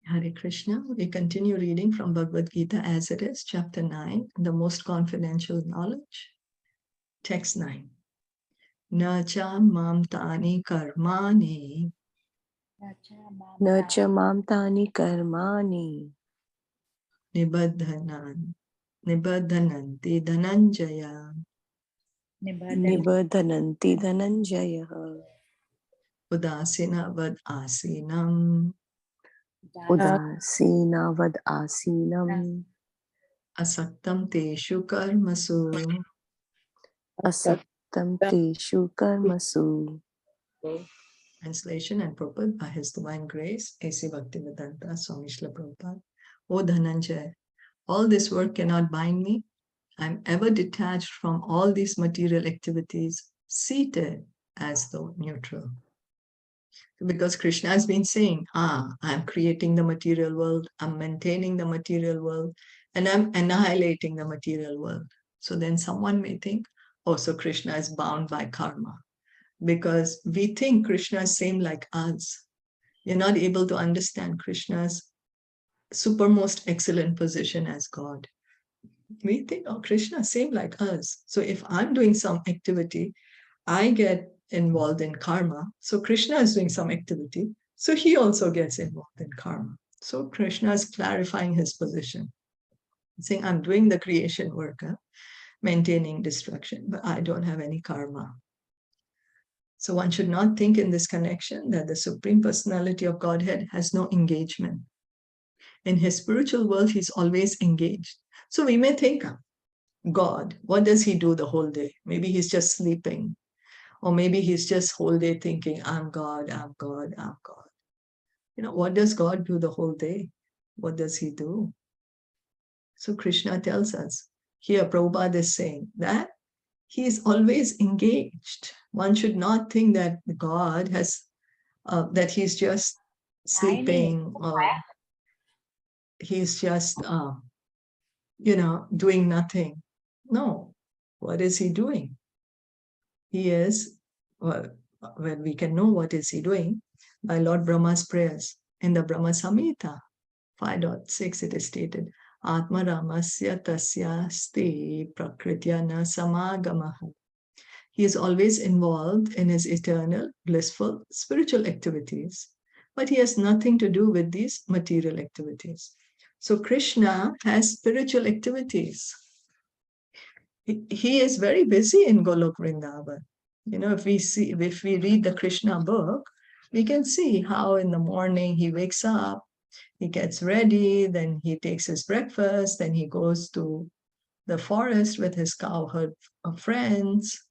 Hare Krishna. We continue reading from Bhagavad Gita as it is, chapter 9, the most confidential knowledge. Text 9. Na cha mam tani karmani न च मां तानि कर्माणि nibbadhananti dhananjaya निबध्नन्ति धनञ्जयः udasina vad asinam उदासीनवद् आसीनम् asaktam teshu karmasu. असक्तं तेषु कर्मसु. Translation and purport by His Divine Grace, A.C. Bhaktivedanta Swami Srila Prabhupada. O Dhananjaya, all this work cannot bind me. I am ever detached from all these material activities, seated as though neutral. Because Krishna has been saying, I'm creating the material world, I'm maintaining the material world, and I'm annihilating the material world. So then someone may think, oh, so Krishna is bound by karma. Because we think Krishna is same like us. You're not able to understand Krishna's supermost excellent position as God. We think, oh, Krishna, same like us. So if I'm doing some activity, I get involved in karma. So Krishna is doing some activity. So he also gets involved in karma. So Krishna is clarifying his position, saying, I'm doing the creation work, maintaining destruction, but I don't have any karma. So one should not think in this connection that the Supreme Personality of Godhead has no engagement. In his spiritual world, he's always engaged. So we may think, God, what does he do the whole day? Maybe he's just sleeping. Or maybe he's just whole day thinking, I'm God, I'm God, I'm God. What does God do the whole day? What does he do? So Krishna tells us, here Prabhupada is saying that he is always engaged. One should not think that God has, that he's just sleeping or he's just, doing nothing. No. What is he doing? He is, well, when we can know what is he doing, by Lord Brahma's prayers. In the Brahma Samhita 5.6, it is stated, Atma Ramasya Tasya Sti Prakritya Na Samagamaha. He is always involved in his eternal, blissful, spiritual activities, but he has nothing to do with these material activities. So Krishna has spiritual activities. He is very busy in Golok Vrindavan. If we read the Krishna book, we can see how in the morning he wakes up, he gets ready, then he takes his breakfast, then he goes to the forest with his cowherd friends,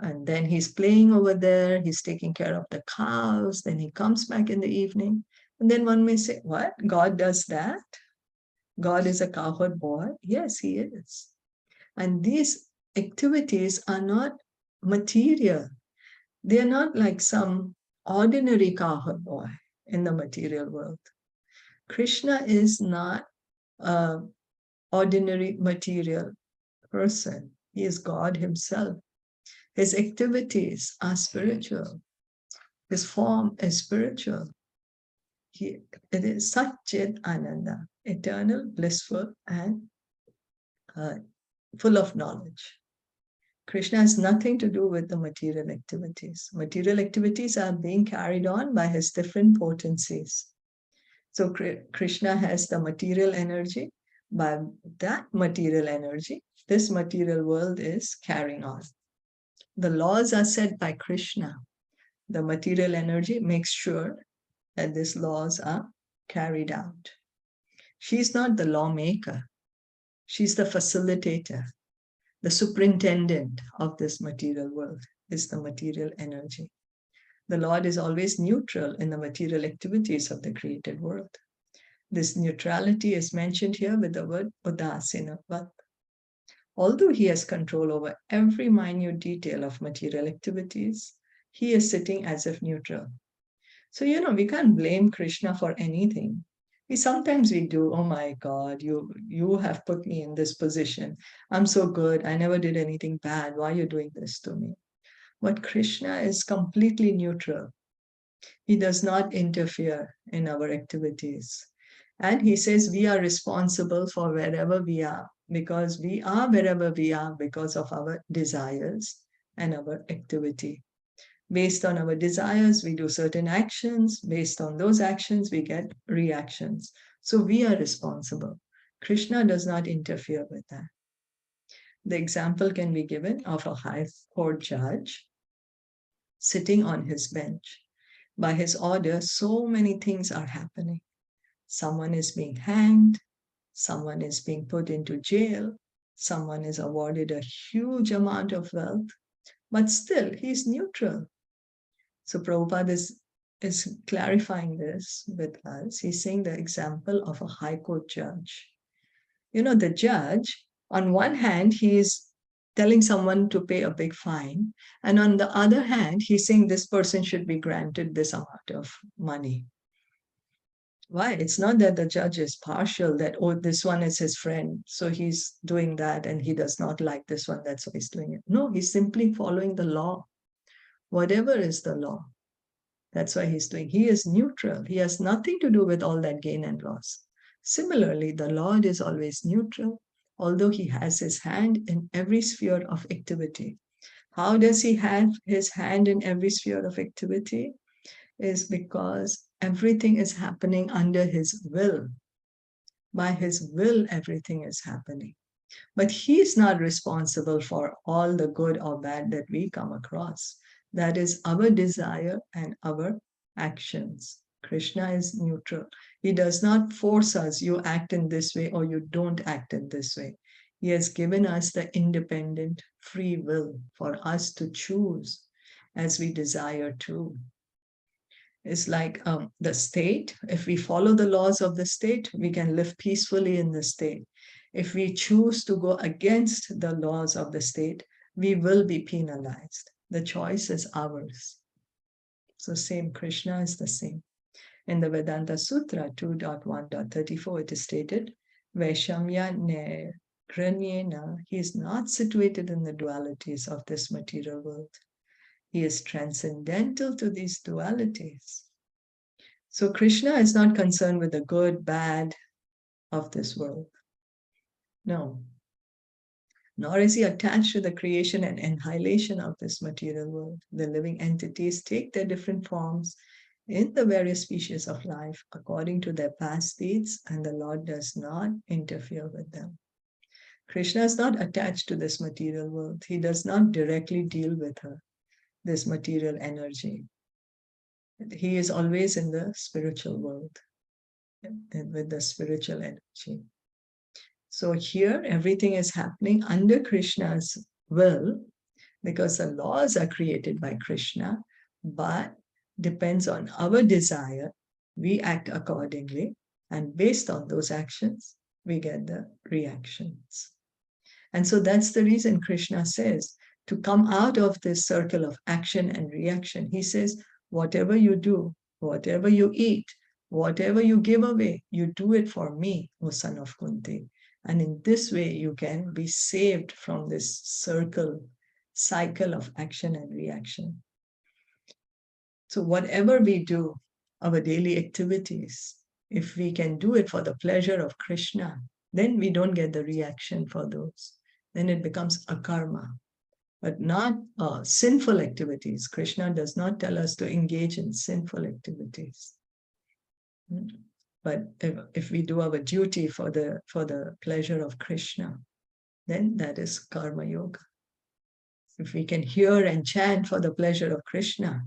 and then he's playing over there, he's taking care of the cows, then he comes back in the evening. And then one may say, what? God does that? God is a cowherd boy? Yes, he is. And these activities are not material. They are not like some ordinary cowherd boy in the material world. Krishna is not an ordinary material person. He is God himself. His activities are spiritual. His form is spiritual. It is Satchit Ananda, eternal, blissful, and full of knowledge. Krishna has nothing to do with the material activities. Material activities are being carried on by his different potencies. So Krishna has the material energy. By that material energy, this material world is carrying on. The laws are set by Krishna. The material energy makes sure that these laws are carried out. She's not the lawmaker. She's the facilitator. The superintendent of this material world is the material energy. The Lord is always neutral in the material activities of the created world. This neutrality is mentioned here with the word udasinavat. Although he has control over every minute detail of material activities, he is sitting as if neutral. So, we can't blame Krishna for anything. Sometimes we do, oh my God, you have put me in this position. I'm so good. I never did anything bad. Why are you doing this to me? But Krishna is completely neutral. He does not interfere in our activities. And he says we are responsible for wherever we are, because we are wherever we are because of our desires and our activity. Based on our desires, we do certain actions. Based on those actions, we get reactions. So we are responsible. Krishna does not interfere with that. The example can be given of a high court judge sitting on his bench. By his order, so many things are happening. Someone is being hanged, someone is being put into jail, someone is awarded a huge amount of wealth, but still he's neutral. So Prabhupada is clarifying this with us. He's saying the example of a high court judge. You know, the judge, on one hand, he is telling someone to pay a big fine. And on the other hand, he's saying this person should be granted this amount of money. Why? It's not that the judge is partial, that, oh, this one is his friend, so he's doing that and he does not like this one, that's why he's doing it. No, he's simply following the law. Whatever is the law, that's why he's doing. He is neutral. He has nothing to do with all that gain and loss. Similarly, the Lord is always neutral, although he has his hand in every sphere of activity. How does he have his hand in every sphere of activity? Is because everything is happening under his will. By his will, everything is happening. But he's not responsible for all the good or bad that we come across. That is our desire and our actions. Krishna is neutral. He does not force us, you act in this way or you don't act in this way. He has given us the independent free will for us to choose as we desire to. It's like the state. If we follow the laws of the state, we can live peacefully in the state. If we choose to go against the laws of the state, we will be penalized. The choice is ours. So same, Krishna is the same. In the Vedanta Sutra 2.1.34, it is stated, Vaishamya ne granyena, he is not situated in the dualities of this material world. He is transcendental to these dualities. So Krishna is not concerned with the good, bad of this world. No. Nor is he attached to the creation and annihilation of this material world. The living entities take their different forms in the various species of life according to their past deeds, and the Lord does not interfere with them. Krishna is not attached to this material world. He does not directly deal with her, this material energy. He is always in the spiritual world and with the spiritual energy. So here, everything is happening under Krishna's will, because the laws are created by Krishna, but depends on our desire. We act accordingly, and based on those actions, we get the reactions. And so that's the reason Krishna says to come out of this circle of action and reaction. He says, whatever you do, whatever you eat, whatever you give away, you do it for me, O son of Kunti. And in this way, you can be saved from this cycle of action and reaction. So whatever we do, our daily activities, if we can do it for the pleasure of Krishna, then we don't get the reaction for those. Then it becomes a karma, but not sinful activities. Krishna does not tell us to engage in sinful activities. But if we do our duty for the pleasure of Krishna, then that is karma yoga. If we can hear and chant for the pleasure of Krishna,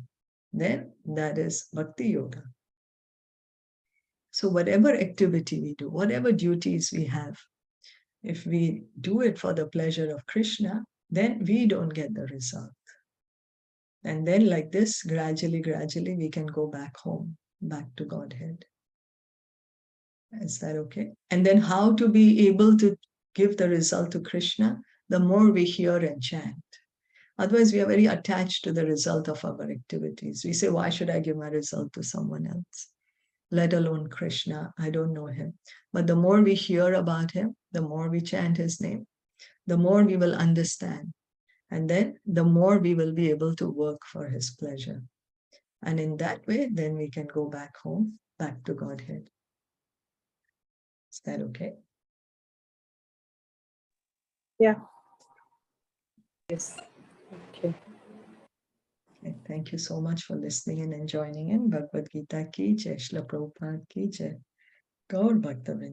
then that is bhakti yoga. So whatever activity we do, whatever duties we have, if we do it for the pleasure of Krishna, then we don't get the result. And then like this, gradually, we can go back home, back to Godhead. Is that okay? And then how to be able to give the result to Krishna? The more we hear and chant. Otherwise, we are very attached to the result of our activities. We say, why should I give my result to someone else? Let alone Krishna, I don't know him. But the more we hear about him, the more we chant his name, the more we will understand. And then the more we will be able to work for his pleasure. And in that way, then we can go back home, back to Godhead. Is that okay? Yeah. Yes. Okay. Okay, thank you so much for listening in and joining in. Bhagavad Gita ki jai, Srila Prabhupada ki jai. Gaur Bhakta Vrinda.